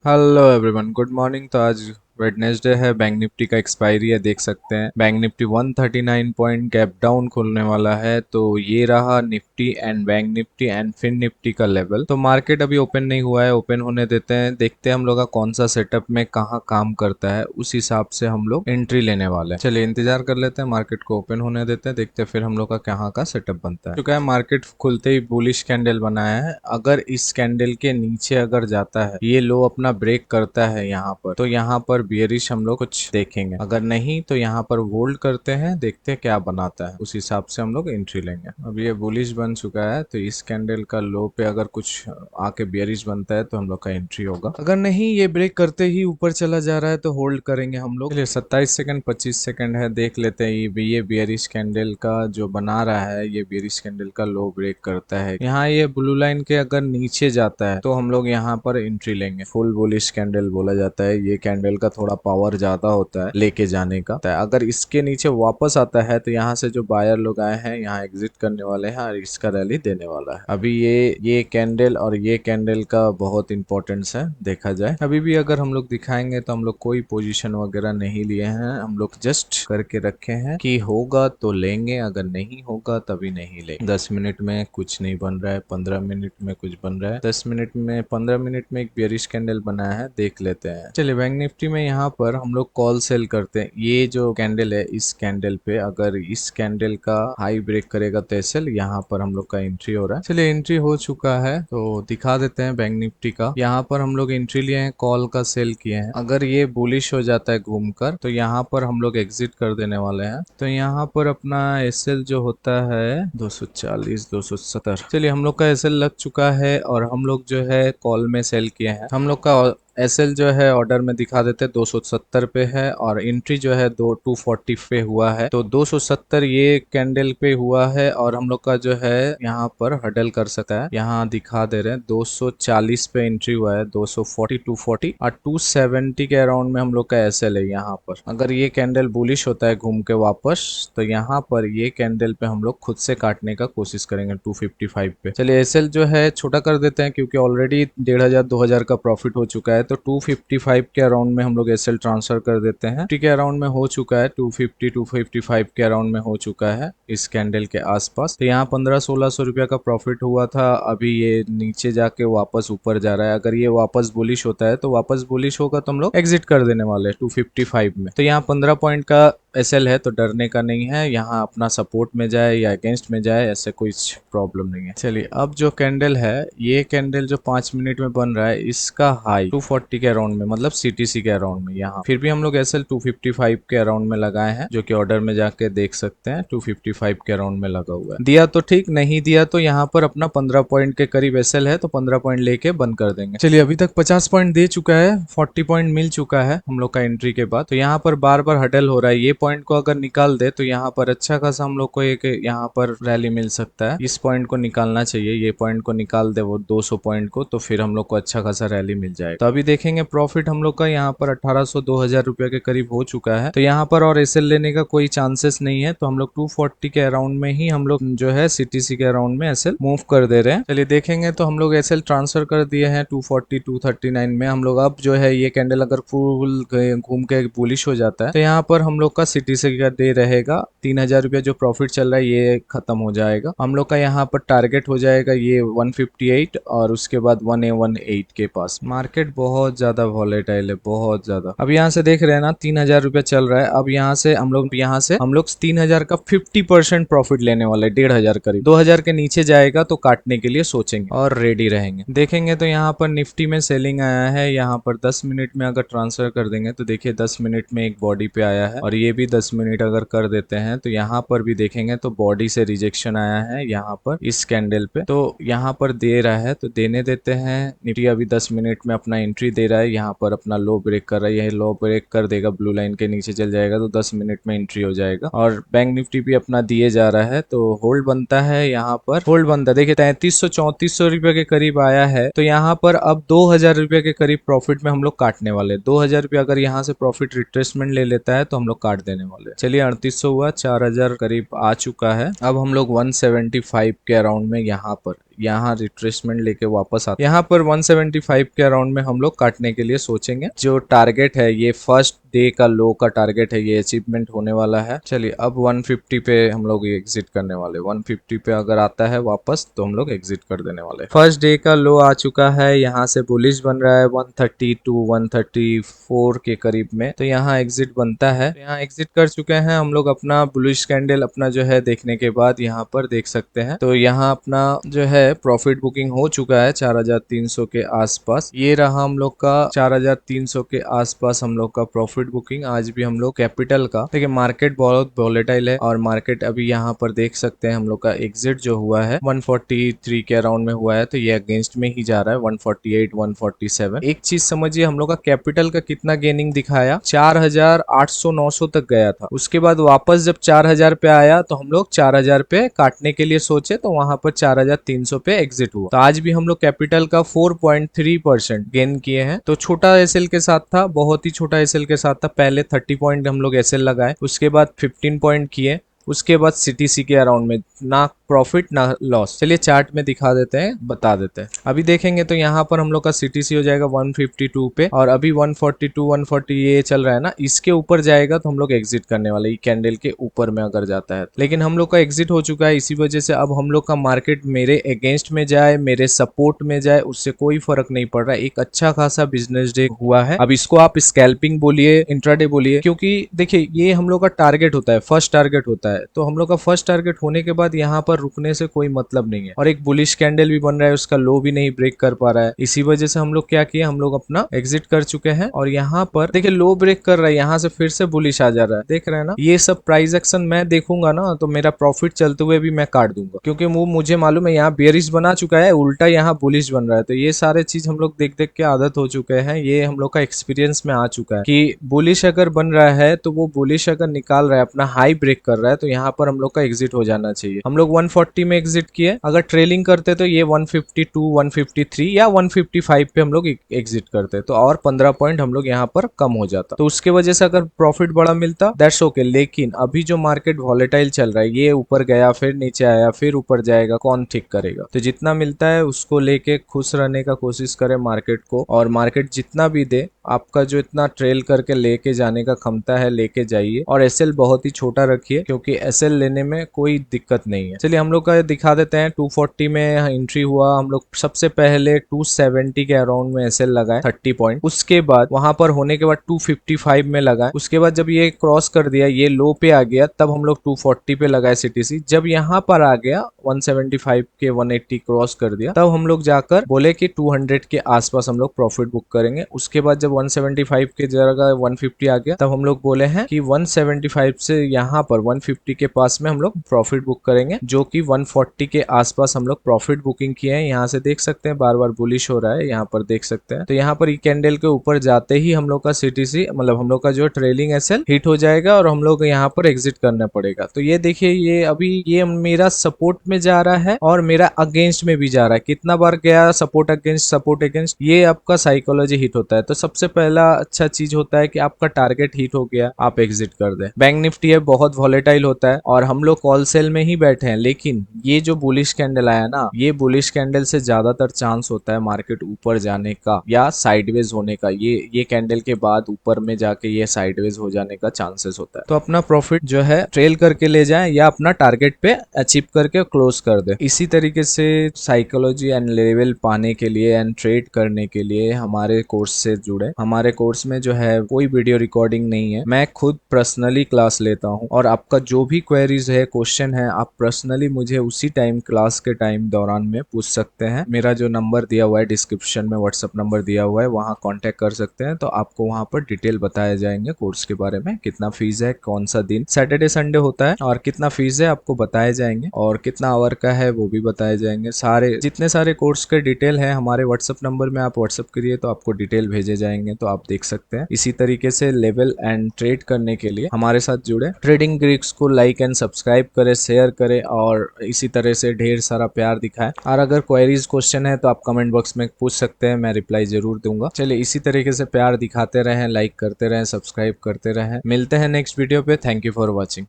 Hello everyone, good morning. तो आज Wednesday है, बैंक निफ्टी का एक्सपायरी है, देख सकते हैं। Bank Nifty 139 point gap down खुलने वाला है। तो ये रहा Nifty and bank Nifty and fin Nifty का लेवल। तो मार्केट अभी ओपन नहीं हुआ है, ओपन होने देते हैं, देखते हैं हम लोग का कौन सा सेटअप में कहाँ काम करता है, उस हिसाब से हम लोग एंट्री लेने वाले हैं। चलिए इंतजार कर लेते हैं, मार्केट को ओपन होने देते हैं, देखते हैं फिर हम लोग का कहाँ का सेटअप बनता है। चुका है, मार्केट खुलते ही बुलिश कैंडल बनाया है। अगर इस कैंडल के नीचे अगर जाता है, ये लो अपना ब्रेक करता है यहाँ पर, तो यहाँ पर बियरिश हम लोग कुछ देखेंगे। अगर नहीं तो यहाँ पर होल्ड करते हैं, देखते हैं क्या बनाता है, उस हिसाब से हम लोग एंट्री लेंगे। अब ये बुलिश बन चुका है, तो इस कैंडल का लो पे अगर कुछ आके बियरिश बनता है तो हम लोग का एंट्री होगा। अगर नहीं, ये ब्रेक करते ही ऊपर चला जा रहा है तो होल्ड करेंगे हम लोग। चलिए 27 सेकंड 25 सेकंड है, देख लेते हैं। ये बियरिश कैंडल का जो बना रहा है, ये बियरिश कैंडल का लो ब्रेक करता है। यहाँ ये ब्लू लाइन के अगर नीचे जाता है तो हम लोग यहाँ पर एंट्री लेंगे। फुल बुलिश कैंडल बोला जाता है, ये कैंडल का थोड़ा पावर ज्यादा होता है लेके जाने का। अगर इसके नीचे वापस आता है तो यहाँ से जो बायर लोग आए हैं यहाँ एग्जिट करने वाले हैं और इसका रैली देने वाला है। अभी ये कैंडल और ये कैंडल का बहुत इंपॉर्टेंस है, देखा जाए। अभी भी अगर हम लोग दिखाएंगे तो हम लोग कोई पोजीशन वगैरह नहीं लिए हैं, हम लोग जस्ट करके रखे हैं कि होगा तो लेंगे, अगर नहीं होगा तभी नहीं लेंगे। 10 मिनट में कुछ नहीं बन रहा है, 15 मिनट में कुछ बन रहा है, 10 मिनट में 15 मिनट में एक बेयरिश कैंडल बनाया है, देख लेते हैं। चलिए बैंक निफ्टी में यहाँ पर हम लोग कॉल सेल करते हैं। ये जो कैंडल है, इस कैंडल पे अगर इस कैंडल का हाई ब्रेक करेगा तो एसएल, यहाँ पर हम लोग का एंट्री हो रहा है। चलिए एंट्री हो चुका है तो दिखा देते हैं बैंक निफ्टी का। यहाँ पर हम लोग एंट्री लिए हैं, कॉल का सेल किए हैं। अगर ये बुलिश हो जाता है घूमकर तो यहाँ पर हम लोग एग्जिट कर देने वाले हैं। तो यहाँ पर अपना एसएल जो होता है 240 270। चलिए हम लोग का एसएल लग चुका है और हम लोग जो है कॉल में सेल किए हैं। हम लोग का एसएल जो है ऑर्डर में दिखा देते 270 पे है और एंट्री जो है 240 पे हुआ है। तो 270 ये कैंडल पे हुआ है और हम लोग का जो है यहाँ पर हडल कर सकता है। यहाँ दिखा दे रहे हैं 240 पे एंट्री हुआ है, 240 240 और 270 के अराउंड में हम लोग का एसएल है। यहाँ पर अगर ये कैंडल बुलिश होता है घूम के वापस, तो यहाँ पर ये कैंडल पे हम लोग खुद से काटने का कोशिश करेंगे 255 पे। चलिए एसएल जो है छोटा कर देते हैं क्योंकि ऑलरेडी 1500 2000 का प्रॉफिट हो चुका है। तो 255 के अराउंड में हम लोग एसएल ट्रांसफर कर देते हैं। 50 के अराउंड में हो चुका है, 250 255 के अराउंड में हो चुका है इस कैंडल के आसपास। तो यहाँ 1500-1600 रुपया का प्रॉफिट हुआ था। अभी ये नीचे जाके वापस ऊपर जा रहा है। अगर ये वापस बुलिश होता है तो वापस बुलिश होगा तो हम लोग एग्जिट कर देने वाले हैं 255 में। तो यहाँ 15 पॉइंट का एसएल है तो डरने का नहीं है। यहाँ अपना सपोर्ट में जाए या अगेंस्ट में जाए, ऐसे कोई प्रॉब्लम नहीं है। चलिए अब जो कैंडल है, ये कैंडल जो 5 मिनट में बन रहा है, इसका हाई 240 के अराउंड में, मतलब सीटीसी के अराउंड में। यहाँ फिर भी हम लोग एसएल 255 के अराउंड में लगाए हैं, जो कि ऑर्डर में जाके देख सकते हैं 255 के अराउंड में लगा हुआ है। दिया तो ठीक, नहीं दिया तो यहाँ पर अपना 15 पॉइंट के करीब एसएल है तो 15 पॉइंट लेके बंद कर देंगे। चलिए अभी तक 50 पॉइंट दे चुका है, 40 पॉइंट मिल चुका है हम लोग का एंट्री के बाद। तो यहाँ पर बार बार हडल हो रहा है। ये पॉइंट को अगर निकाल दे तो यहाँ पर अच्छा खासा हम लोग को एक यहाँ पर रैली मिल सकता है। इस पॉइंट को निकालना चाहिए, ये पॉइंट को निकाल दे वो 200 पॉइंट को, तो फिर हम लोग को अच्छा खासा रैली मिल जाएगा। तो अभी देखेंगे प्रॉफिट हम लोग का यहाँ पर 1800 2000 रुपए के करीब हो चुका है। तो यहाँ पर और एसएल लेने का कोई चांसेस नहीं है। तो हम लोग 240 के अराउंड में ही हम लोग जो है सीटीसी के अराउंड में एसएल मूव कर दे रहे हैं। चलिए देखेंगे तो हम लोग एसएल ट्रांसफर कर दिए हैं 240 239 में। हम लोग अब जो है ये कैंडल अगर फुल घूम के बुलिश हो जाता है तो यहाँ पर हम लोग का सीटीसी का डे रहेगा। 3000 रुपया जो प्रॉफिट चल रहा है ये खत्म हो जाएगा। हम लोग का यहाँ पर टारगेट हो जाएगा ये 158 और उसके बाद 118 के पास। मार्केट बहुत ज्यादा वॉलेटाइल है, बहुत ज्यादा। अब यहाँ से देख रहे हैं ना 3000 रुपया चल रहा है। अब यहाँ से हम लोग 3000 का 50% प्रॉफिट लेने वाले, 1500 करीब। 2000 के नीचे जाएगा तो काटने के लिए सोचेंगे और रेडी रहेंगे। देखेंगे तो यहाँ पर निफ्टी में सेलिंग आया है। यहाँ पर 10 मिनट में अगर ट्रांसफर कर देंगे तो देखिए 10 मिनट में एक बॉडी पे आया है और ये भी 10 मिनट अगर कर देते हैं तो यहाँ पर भी देखेंगे तो बॉडी से रिजेक्शन आया है यहाँ पर इस कैंडल पे। तो यहाँ पर दे रहा है तो देने देते हैं। निफ्टी अभी 10 मिनट में अपना एंट्री दे रहा है, यहाँ पर अपना लो ब्रेक कर रहा है। यही लो ब्रेक कर देगा, ब्लू लाइन के नीचे चल जाएगा तो 10 मिनट में एंट्री हो जाएगा। और बैंक निफ्टी भी अपना दिए जा रहा है तो होल्ड बनता है। यहाँ पर होल्ड बनता है, देखिए 3300 3400 रुपए के करीब आया है। तो यहाँ पर अब 2000 रुपए के करीब प्रॉफिट में हम लोग काटने वाले। 2000 रुपया अगर यहाँ से प्रॉफिट रिट्रेसमेंट ले लेता है तो हम लोग काट देने वाले। चलिए 3800 हुआ, 4000 करीब आ चुका है। अब हम लोग 175 के अराउंड में यहाँ पर यहाँ रिट्रेसमेंट लेके वापस आता है। यहाँ पर 175 के अराउंड में हम लोग काटने के लिए सोचेंगे। जो टारगेट है ये फर्स्ट डे का लो का टारगेट है, ये अचीवमेंट होने वाला है। चलिए अब 150 पे हम लोग एग्जिट करने वाले। 150 पे अगर आता है वापस तो हम लोग एग्जिट कर देने वाले। फर्स्ट डे का लो आ चुका है, यहाँ से बुलिश बन रहा है 130 टू 134 के करीब में, तो यहाँ एग्जिट बनता है। तो यहाँ एग्जिट कर चुके हैं हम लोग। अपना बुलिश कैंडल अपना जो है देखने के बाद यहाँ पर देख सकते हैं, तो यहाँ अपना जो है प्रॉफिट बुकिंग हो चुका है 4300 के आसपास। ये रहा हम लोग का 4300 के आसपास हम लोग का प्रॉफिट बुकिंग। आज भी हम लोग कैपिटल का, देखिए मार्केट बहुत वोलेटाइल है और मार्केट अभी यहाँ पर देख सकते हैं हम लोग का एग्जिट जो हुआ है 143 के अराउंड में हुआ है, तो ये अगेंस्ट में ही जा रहा है 148 147। एक चीज समझिए, हम लोग का कैपिटल का कितना गेनिंग दिखाया, 4800 900 तक गया था। उसके बाद वापस जब 4000 पे आया तो हम लोग 4000 पे काटने के लिए सोचे, तो वहां पर 4300 पे एग्जिट हुआ। तो आज भी हम लोग कैपिटल का 4.3% गेन किए हैं। तो छोटा एसएल के साथ था, बहुत ही छोटा एसएल के साथ था। पहले 30 पॉइंट हम लोग एसएल लगाए, उसके बाद 15 पॉइंट किए, उसके बाद सीटीसी के अराउंड में ना प्रॉफिट ना लॉस। चलिए चार्ट में दिखा देते हैं, बता देते हैं। अभी देखेंगे तो यहाँ पर हम लोग का सीटीसी हो जाएगा 152 पे, और अभी 142 140 ये चल रहा है ना, इसके ऊपर जाएगा तो हम लोग एग्जिट करने वाले। ये कैंडल के ऊपर में अगर जाता है, लेकिन हम लोग का एग्जिट हो चुका है। इसी वजह से अब हम लोग का मार्केट मेरे अगेंस्ट में जाए, मेरे सपोर्ट में जाए, उससे कोई फर्क नहीं पड़ रहा है। एक अच्छा खासा बिजनेस डे हुआ है। अब इसको आप स्कैल्पिंग बोलिए, इंट्राडे बोलिए, क्योंकि देखिए ये हम लोग का टारगेट होता है, फर्स्ट टारगेट होता है। तो हम लोग का फर्स्ट टारगेट होने के बाद यहाँ पर रुकने से कोई मतलब नहीं है। और एक बुलिश कैंडल भी बन रहा है, उसका लो भी नहीं ब्रेक कर पा रहा है। इसी वजह से हम लोग क्या किए, हम लोग अपना एग्जिट कर चुके हैं। और यहाँ पर देखिए लो ब्रेक कर रहा है, यहाँ से फिर से बुलिश आ जा रहा है, देख रहे हैं ना। ये सब प्राइस एक्शन मैं देखूंगा ना तो मेरा प्रॉफिट चलते हुए भी मैं काट दूंगा, क्योंकि वो मुझे मालूम है यहाँ बेरिश बना चुका है, उल्टा यहाँ बुलिश बन रहा है। तो ये सारे चीज हम लोग देख देख के आदत हो चुके हैं, ये हम लोग का एक्सपीरियंस में आ चुका है कि बुलिश अगर बन रहा है तो वो बुलिश अगर निकाल रहा है, अपना हाई ब्रेक कर रहा है, तो यहाँ पर हम लोग का एग्जिट हो जाना चाहिए। हम लोग 140 में एग्जिट किए, अगर ट्रेलिंग करते तो ये 152 153 या 155 पे हम लोग एग्जिट करते, तो और 15 पॉइंट हम लोग यहाँ पर कम हो जाता। तो उसके वजह से अगर प्रॉफिट बड़ा मिलता, दैट्स ओके। लेकिन अभी जो मार्केट वॉलेटाइल चल रहा है, ये ऊपर गया फिर नीचे आया फिर ऊपर जाएगा, कौन ठीक करेगा। तो जितना मिलता है उसको लेके खुश रहने का कोशिश करें मार्केट को, और मार्केट जितना भी दे, आपका जो इतना ट्रेल करके लेके जाने का क्षमता है लेके जाइए। और एसएल बहुत ही छोटा रखिए, क्योंकि एसएल लेने में कोई दिक्कत नहीं है। चलिए हम लोग का दिखा देते हैं। 240 में एंट्री हुआ, हम लोग सबसे पहले 270 के अराउंड में एसएल लगाए 30 पॉइंट। उसके बाद वहां पर होने के बाद 255 में लगाए। उसके बाद जब ये क्रॉस कर दिया, ये लो पे आ गया, तब हम लोग 240 पे लगाए सीटीसी। जब यहाँ पर आ गया 175 के 180 क्रॉस कर दिया, तब हम लोग जाकर बोले कि 200 के आसपास हम लोग प्रॉफिट बुक करेंगे। उसके बाद जब 175 के जगह 150 आ गया, तब हम लोग बोले हैं कि 175 से यहाँ पर 150 के पास में हम लोग प्रॉफिट बुक करेंगे, जो कि 140 के आसपास हम लोग प्रॉफिट बुकिंग किए हैं। यहाँ से देख सकते हैं बार बार बुलिश हो रहा है, यहाँ पर देख सकते हैं। तो यहाँ पर ई कैंडल के ऊपर जाते ही हम लोग का सीटीसी, मतलब हम लोग का जो ट्रेलिंग एसएल हिट हो जाएगा और हम लोग यहाँ पर एग्जिट करना पड़ेगा। तो ये देखिए, ये अभी ये मेरा सपोर्ट में जा रहा है और मेरा अगेंस्ट में भी जा रहा है। कितना बार गया सपोर्ट अगेंस्ट, ये आपका साइकोलॉजी हिट होता है। तो सबसे पहला अच्छा चीज होता है कि आपका टारगेट हिट हो गया, आप एग्जिट कर दे। बैंक निफ्टी है बहुत वॉलेटाइल होता है और हम लोग कॉल सेल में ही बैठे हैं, लेकिन ये जो बुलिश कैंडल आया ना, ये बुलिश कैंडल से ज्यादातर चांस होता है मार्केट ऊपर जाने का या साइडवेज होने का। ये कैंडल के बाद ऊपर में जाके ये साइडवेज हो जाने का चांसेस होता है। तो अपना प्रॉफिट जो है ट्रेल करके ले जाए या अपना टारगेट पे अचीव करके क्लोज कर दे। इसी तरीके से साइकोलॉजी एंड लेवल पाने के लिए एंड ट्रेड करने के लिए हमारे कोर्स से जुड़े। हमारे कोर्स में जो है कोई वीडियो रिकॉर्डिंग नहीं है, मैं खुद पर्सनली क्लास लेता हूँ और आपका जो भी क्वेरीज है, क्वेश्चन है, आप पर्सनली मुझे उसी टाइम क्लास के टाइम दौरान में पूछ सकते हैं। मेरा जो नंबर दिया हुआ है डिस्क्रिप्शन में, व्हाट्सएप नंबर दिया हुआ है, वहाँ कांटेक्ट कर सकते हैं। तो आपको वहाँ पर डिटेल बताए जाएंगे कोर्स के बारे में, कितना फीस है, कौन सा दिन सैटरडे संडे होता है और कितना फीस है आपको बताए जाएंगे, और कितना आवर का है वो भी बताए जाएंगे। सारे जितने सारे कोर्स के डिटेल है हमारे व्हाट्सएप नंबर में आप व्हाट्सएप करिए तो आपको डिटेल भेजे जाएंगे, तो आप देख सकते हैं। इसी तरीके से लेवल एंड ट्रेड करने के लिए हमारे साथ जुड़े। ट्रेडिंग ग्रीक्स को लाइक एंड सब्सक्राइब करें, शेयर करें और इसी तरह से ढेर सारा प्यार दिखाएं। और अगर क्वेरीज क्वेश्चन है तो आप कमेंट बॉक्स में पूछ सकते हैं, मैं रिप्लाई जरूर दूंगा। चलिए इसी तरीके से प्यार दिखाते रहें, लाइक करते रहें, सब्सक्राइब करते रहें। मिलते हैं नेक्स्ट वीडियो पे। Thank you for watching.